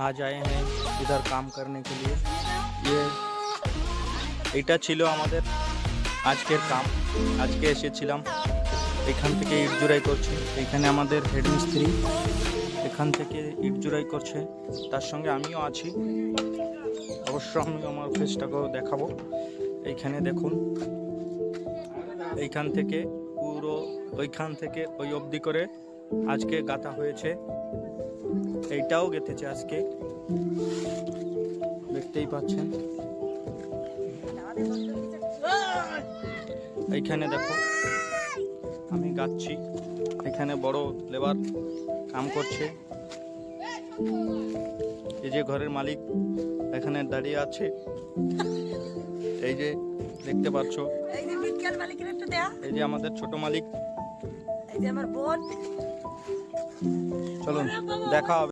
आज आए हैं इधर काम करने के लिए। ये এটা ছিল আমাদের আজকের কাম। আজকে এসেছিলাম, এখান থেকে ইট জোড়াই করছি। এখানে আমাদের হেড মিস্ত্রি এখান থেকে ইট জোড়াই করছে, তার সঙ্গে আমিও আছি। অবশ্য আমি আমার ফেসটাকেও দেখাবো। এইখানে দেখুন, এইখান থেকে পুরো ওইখান থেকে ওই অবধি করে আজকে গাঁথা হয়েছে। এইটাও গেঁথেছে আজকে, দেখতেই পাচ্ছেন। এইখানে দেখো আমি গাচ্ছি, এখানে বড় লেবার কাম করছে। এই যে ঘরের মালিক এখানে দাঁড়িয়ে আছে, এই যে দেখতে পাচ্ছ, এই যে আমাদের ছোট মালিক, এই যে আমার বোন। চলুন দেখা হবে।